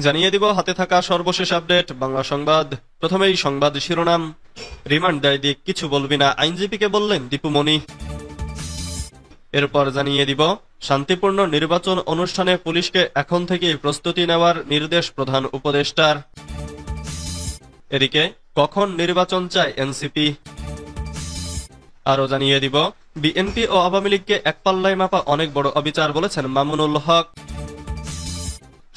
জানিয়ে দিব হাতে থাকা সর্বশেষ আপডেট বাংলা সংবাদ। প্রথমেই সংবাদ শিরোনাম। রিমান্ড দেয় দিক, কিছু বলবি না, আইনজীবীকে বললেন দীপু মনি। এরপর জানিয়ে দিব শান্তিপূর্ণ নির্বাচন অনুষ্ঠানে পুলিশকে এখন থেকেই প্রস্তুতি নেওয়ার নির্দেশ প্রধান উপদেষ্টার। এদিকে কখন নির্বাচন চায় এনসিপি। আরো জানিয়ে দিব বিএনপি ও আওয়ামী লীগকে এক পাল্লায় মাপা অনেক বড় অবিচার বলেছেন মামুনুল হক।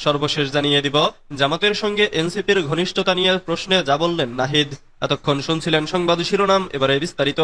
সর্বশেষ জানিয়ে দিব জামাতের সঙ্গে এনসিপির ঘনিষ্ঠতা নিয়ে প্রশ্নে যা বললেন নাহিদ। এতক্ষণ শুনছিলেন সংবাদ শিরোনাম, এবারে বিস্তারিত।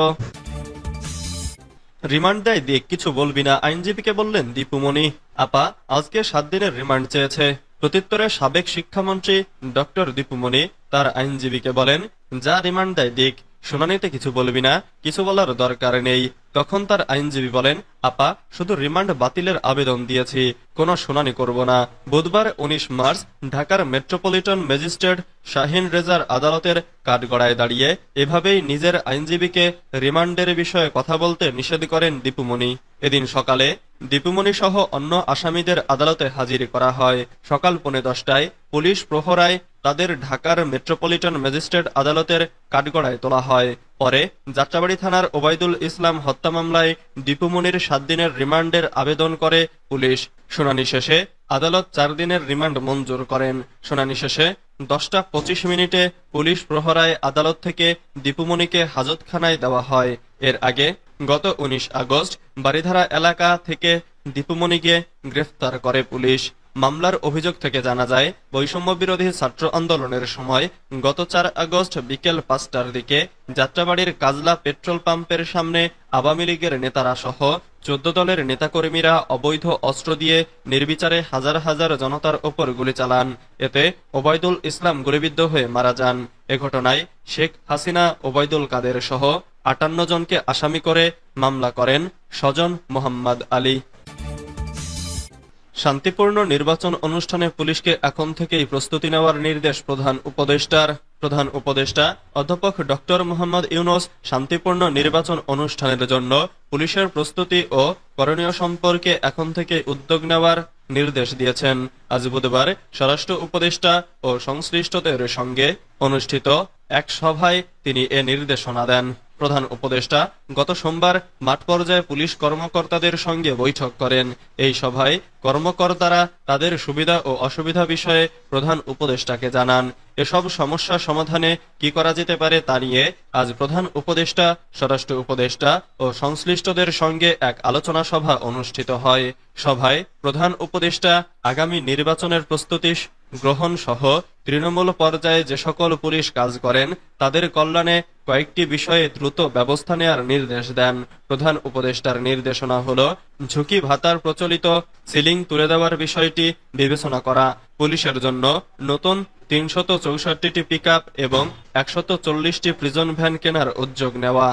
রিমান্ড দেয় দিক, কিছু বলবি না, আইনজীবীকে বললেন দীপু মনি। আপা আজকে 7 দিনের রিমান্ড চেয়েছে। প্রত্যুত্তরে সাবেক শিক্ষামন্ত্রী ডক্টর দীপু মনি তার আইনজীবীকে বলেন, যা রিমান্ড দেয় দিক, শুনানিতে কিছু বলবি না, কিছু বলার দরকার নেই। তখন তার আইনজীবী বলেন, আপা শুধু রিমান্ড বাতিলের আবেদন দিয়েছি, কোনো শুনানি করব না। বুধবার 19 মার্চ ঢাকার মেট্রোপলিটন ম্যাজিস্ট্রেট শাহিন রেজার আদালতের কাঠগড়ায় দাঁড়িয়ে এভাবেই নিজের আইনজীবীকে রিমান্ডের বিষয়ে কথা বলতে নিষেধ করেন দীপু মনি। এদিন সকালে দীপু মনি সহ অন্য আসামিদের আদালতে হাজির করা হয়। সকাল 10:45টায় পুলিশ প্রহরায় তাদের ঢাকার মেট্রোপলিটন ম্যাজিস্ট্রেট আদালতের কাঠগড়ায় তোলা হয়। পরে যাত্রাবাড়ী থানার ওবায়দুল ইসলাম হত্যা মামলায় দীপু মনির 7 দিনের রিমান্ডের আবেদন করে পুলিশ। শুনানি শেষে আদালত 4 দিনের রিমান্ড মঞ্জুর করেন। শুনানি শেষে 10:25 পুলিশ প্রহরায় আদালত থেকে দীপু মনিকে হাজতখানায় দেওয়া হয়। এর আগে গত 19 আগস্ট বারিধারা এলাকা থেকে দীপু মনিকে গ্রেফতার করে পুলিশ। মামলার অভিযোগ থেকে জানা যায়, বৈষম্য বিরোধী ছাত্র আন্দোলনের সময় গত 4 আগস্ট বিকেল 5টার দিকে যাত্রাবাড়ির কাজলা পেট্রোল পাম্পের সামনে আওয়ামী লীগের নেতারা সহ 14 দলের নেতাকর্মীরা অবৈধ অস্ত্র দিয়ে নির্বিচারে হাজার হাজার জনতার ওপর গুলি চালান। এতে ওবায়দুল ইসলাম গুলিবিদ্ধ হয়ে মারা যান। এ ঘটনায় শেখ হাসিনা, ওবায়দুল কাদের সহ 58 জনকে আসামি করে মামলা করেন স্বজন মোহাম্মদ আলী। শান্তিপূর্ণ নির্বাচন অনুষ্ঠানে পুলিশকে এখন থেকেই প্রস্তুতি নেওয়ার নির্দেশ প্রধান উপদেষ্টার। প্রধান উপদেষ্টা অধ্যাপক ডক্টর মোহাম্মদ ইউনূস শান্তিপূর্ণ নির্বাচন অনুষ্ঠানের জন্য পুলিশের প্রস্তুতি ও করণীয় সম্পর্কে এখন থেকে উদ্যোগ নেওয়ার নির্দেশ দিয়েছেন। আজ বুধবার স্বরাষ্ট্র উপদেষ্টা ও সংশ্লিষ্টদের সঙ্গে অনুষ্ঠিত এক সভায় তিনি এ নির্দেশনা দেন। প্রধান উপদেষ্টা গত সোমবার মাঠ পর্যায়ে পুলিশ কর্মকর্তাদের সঙ্গে বৈঠক করেন। এই সভায় কর্মকর্তারা তাদের সুবিধা ও অসুবিধা বিষয়ে প্রধান উপদেষ্টাকে জানান। এসব সমস্যা সমাধানে কি করা যেতে পারে তা নিয়ে আজ প্রধান উপদেষ্টা, স্বরাষ্ট্র উপদেষ্টা ও সংশ্লিষ্টদের সঙ্গে এক আলোচনা সভা অনুষ্ঠিত হয়। সভায় প্রধান উপদেষ্টা আগামী নির্বাচনের প্রস্তুতি গ্রহণ সহ তৃণমূল পর্যায়ে যে সকল পুলিশ কাজ করেন তাদের কল্যাণে কয়েকটি বিষয়ে দ্রুত ব্যবস্থা নেওয়ার নির্দেশ দেন। প্রধান উপদেষ্টার নির্দেশনা হল, ঝুঁকি ভাতার প্রচলিত সিলিং তুলে দেওয়ার বিষয়টি বিবেচনা করা, পুলিশের জন্য নতুন 364টি পিকআপ এবং 140টি প্রিজন ভ্যান কেনার উদ্যোগ নেওয়া,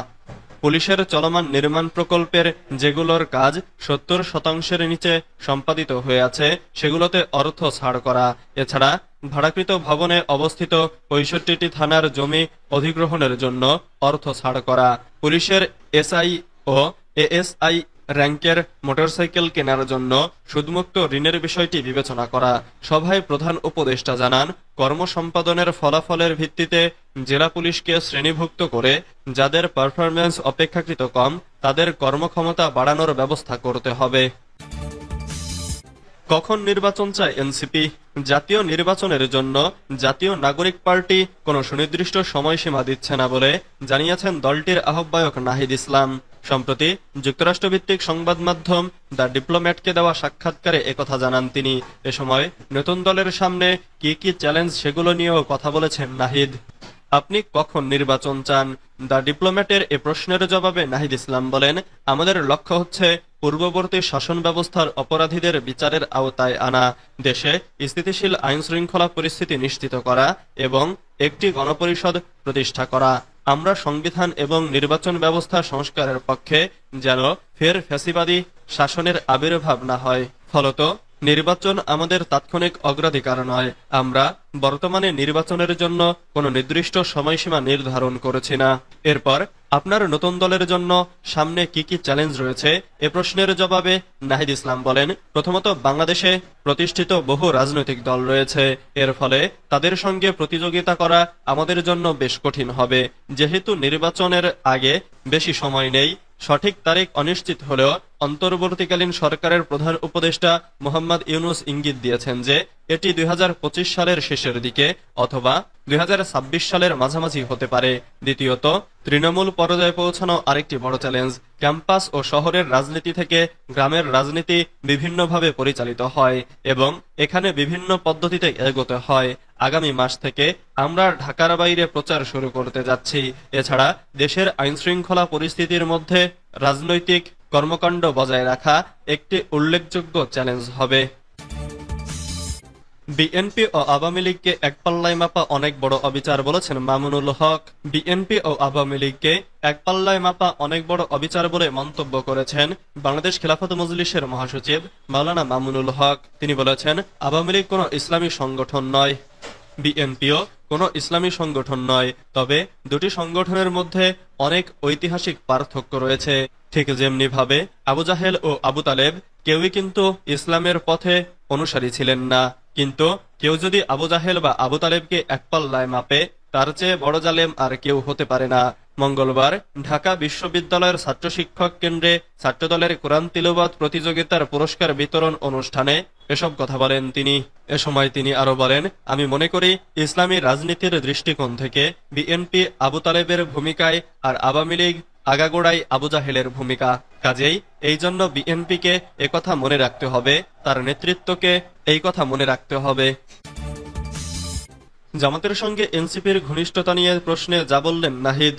পুলিশের চলমান নির্মাণ প্রকল্পের যেগুলোর কাজ 70% নিচে সম্পাদিত হয়ে আছে সেগুলোতে অর্থ ছাড় করা, এছাড়া ভাড়াকৃত ভবনে অবস্থিত 65টি থানার জমি অধিগ্রহণের জন্য অর্থ ছাড় করা, পুলিশের এসআই ও এএসআই র্যাঙ্কের মোটরসাইকেল কেনার জন্য সুদমুক্ত ঋণের বিষয়টি বিবেচনা করা। সভায় প্রধান উপদেষ্টা জানান, কর্ম সম্পাদনের ফলাফলের ভিত্তিতে জেলা পুলিশকে শ্রেণীভুক্ত করে যাদের পারফরম্যান্স অপেক্ষাকৃত কম তাদের কর্মক্ষমতা বাড়ানোর ব্যবস্থা করতে হবে। কখন নির্বাচন চায় এনসিপি। জাতীয় নির্বাচনের জন্য জাতীয় নাগরিক পার্টি কোনো সুনির্দিষ্ট সময়সীমা দিচ্ছে না বলে জানিয়েছেন দলটির আহ্বায়ক নাহিদ ইসলাম। সম্প্রতি যুক্তরাষ্ট্রভিত্তিক সংবাদ মাধ্যম দ্য ডিপ্লোম্যাটকে দেওয়া সাক্ষাৎকারে একথা জানান তিনি। এ সময় নতুন দলের সামনে কি কি চ্যালেঞ্জ সেগুলো নিয়েও কথা বলেছেন নাহিদ। আপনি কখন নির্বাচন চান? দ্য ডিপ্লোম্যাটের এ প্রশ্নের জবাবে নাহিদ ইসলাম বলেন, আমাদের লক্ষ্য হচ্ছে পূর্ববর্তী শাসন ব্যবস্থার অপরাধীদের বিচারের আওতায় আনা, দেশে স্থিতিশীল আইন শৃঙ্খলা পরিস্থিতি নিশ্চিত করা এবং একটি গণপরিষদ প্রতিষ্ঠা করা। আমরা সংবিধান এবং নির্বাচন ব্যবস্থা সংস্কারের পক্ষে, যেন ফের ফ্যাসিবাদী শাসনের আবির্ভাব না হয়। ফলত নির্বাচন আমাদের তাৎক্ষণিক অগ্রাধিকার নয়। আমরা বর্তমানে নির্বাচনের জন্য কোনো নির্দিষ্ট সময়সীমা নির্ধারণ করেছি না। এরপর আপনার নতুন দলের জন্য সামনে কি কি চ্যালেঞ্জ রয়েছে এ প্রশ্নের জবাবে নাহিদ ইসলাম বলেন, প্রথমত বাংলাদেশে প্রতিষ্ঠিত বহু রাজনৈতিক দল রয়েছে। এর ফলে তাদের সঙ্গে প্রতিযোগিতা করা আমাদের জন্য বেশ কঠিন হবে। যেহেতু নির্বাচনের আগে বেশি সময় নেই, সঠিক তারিখ অনিশ্চিত হলেও অন্তর্বর্তীকালীন সরকারের প্রধান উপদেষ্টা মোহাম্মদ ইউনূস ইঙ্গিত দিয়েছেন যে এটি 2025 সালের শেষের দিকে অথবা 2026 সালের মাঝামাঝি হতে পারে। দ্বিতীয়ত, তৃণমূল পর্যায়ে পৌঁছানো আরেকটি বড় চ্যালেঞ্জ। ক্যাম্পাস ও শহরের রাজনীতি থেকে গ্রামের রাজনীতি বিভিন্নভাবে পরিচালিত হয় এবং এখানে বিভিন্ন পদ্ধতিতে এগোতে হয়। আগামী মাস থেকে আমরা ঢাকার বাইরে প্রচার শুরু করতে যাচ্ছি। এছাড়া দেশের আইনশৃঙ্খলা পরিস্থিতির মধ্যে রাজনৈতিক কর্মকাণ্ড বজায় রাখা একটি উল্লেখযোগ্য চ্যালেঞ্জ হবে। বিএনপি ও আওয়ামী লীগকে একপাল্লায় মাপা অনেক বড় অবিচার বলেছেন মামুনুল হক। বিএনপি ও আওয়ামী লীগকে একপাল্লায় মাপা অনেক বড় অবিচার বলে মন্তব্য করেছেন বাংলাদেশ খেলাফত মজলিসের মহাসচিব মাওলানা মামুনুল হক। তিনি বলেছেন, আওয়ামী লীগ কোনো ইসলামী সংগঠন নয়, বিএনপিও কোনো ইসলামী সংগঠন নয়। তবে দুটি সংগঠনের মধ্যে অনেক ঐতিহাসিক পার্থক্য রয়েছে। ঠিক যেমনি ভাবে আবু জাহেল ও আবু তালেব কেউই কিন্তু ইসলামের পথে অনুসারী ছিলেন না। কিন্তু কেউ যদি আবু জাহেল বা আবু তালেবকে একপাল্লায় মাপে, তার চেয়ে বড় জালেম আর কেউ হতে পারে না। মঙ্গলবার ঢাকা বিশ্ববিদ্যালয়ের ছাত্র শিক্ষক কেন্দ্রে ছাত্রদলের কোরআন তিলাওয়াত প্রতিযোগিতার পুরস্কার বিতরণ অনুষ্ঠানে এসব কথা বলেন তিনি। এ সময় তিনি আরো বলেন, আমি মনে করি ইসলামী রাজনীতির দৃষ্টিকোণ থেকে বিএনপি আবু তালেবের ভূমিকায় আর আওয়ামী লীগ আগাগোড়াই আবু জাহেলের ভূমিকা। কাজেই এই জন্য বিএনপিকে একথা মনে রাখতে হবে, তার নেতৃত্বকে এই কথা মনে রাখতে হবে। জামাতের সঙ্গে এনসিপির ঘনিষ্ঠতা নিয়ে প্রশ্নে যা বললেন নাহিদ।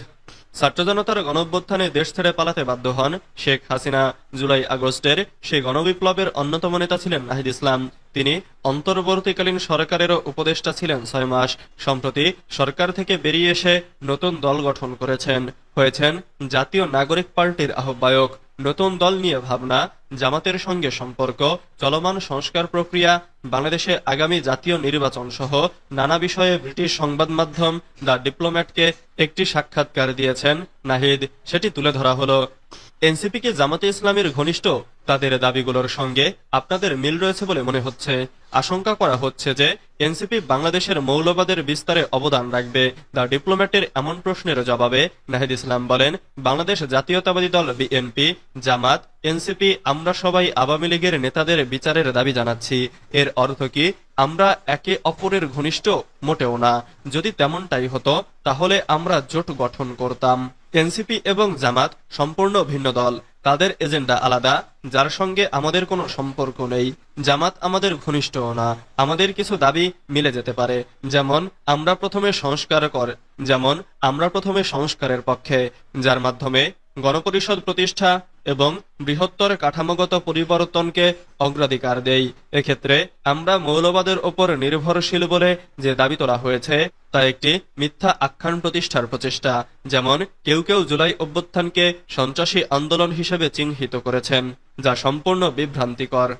ছাত্র জনতার গণঅভ্যুত্থানে দেশ ছেড়ে পালাতে বাধ্য হন শেখ হাসিনা। জুলাই আগস্টের সেই গণবিপ্লবের অন্যতম নেতা ছিলেন নাহিদ ইসলাম। তিনি অন্তর্বর্তীকালীন সরকারেরও উপদেষ্টা ছিলেন 6 মাস। সম্প্রতি সরকার থেকে বেরিয়ে এসে নতুন দল গঠন করেছেন, হয়েছেন জাতীয় নাগরিক পার্টির আহ্বায়ক। নতুন দল নিয়ে ভাবনা, জামাতের সঙ্গে সম্পর্ক, চলমান সংস্কার প্রক্রিয়া, বাংলাদেশে আগামী জাতীয় নির্বাচন সহ নানা বিষয়ে ব্রিটিশ সংবাদ মাধ্যম দ্য ডিপ্লোম্যাটকে একটি সাক্ষাৎকার দিয়েছেন নাহিদ। সেটি তুলে ধরা হলো। এনসিপি কে জামাতে ইসলামের ঘনিষ্ঠ, তাদের দাবিগুলোর সঙ্গে আপনাদের মিল রয়েছে বলে মনে হচ্ছে। আশঙ্কা করা হচ্ছে যে এনসিপি বাংলাদেশের মৌলবাদের বিস্তারে অবদান রাখবে। দ্য ডিপ্লোম্যাটের এমন প্রশ্নের জবাবে নাহিদ ইসলাম বলেন, বাংলাদেশ জাতীয়তাবাদী দল বিএনপি, জামাত, এনসিপি আমরা সবাই আওয়ামী লীগের নেতাদের বিচারের দাবি জানাচ্ছি। এর অর্থ কি আমরা একে অপরের ঘনিষ্ঠ? মোটেও না। যদি তেমনটাই হতো তাহলে আমরা জোট গঠন করতাম। এনসিপি এবং জামাত সম্পূর্ণ ভিন্ন দল, তাদের এজেন্ডা আলাদা, যার সঙ্গে আমাদের কোনো সম্পর্ক নেই। জামাত আমাদের ঘনিষ্ঠও না। আমাদের কিছু দাবি মিলে যেতে পারে, যেমন আমরা প্রথমে সংস্কারের পক্ষে, যার মাধ্যমে গণপরিষদ প্রতিষ্ঠা এবং বৃহত্তর কাঠামোগত পরিবর্তনকে অগ্রাধিকার দেই। এক্ষেত্রে আমরা মৌলবাদের ওপর নির্ভরশীল বলে যে দাবি তোলা হয়েছে তা একটি মিথ্যা আখ্যান প্রতিষ্ঠার প্রচেষ্টা। যেমন কেউ কেউ জুলাই অভ্যুত্থানকে সন্ত্রাসী আন্দোলন হিসেবে চিহ্নিত করেছেন, যা সম্পূর্ণ বিভ্রান্তিকর।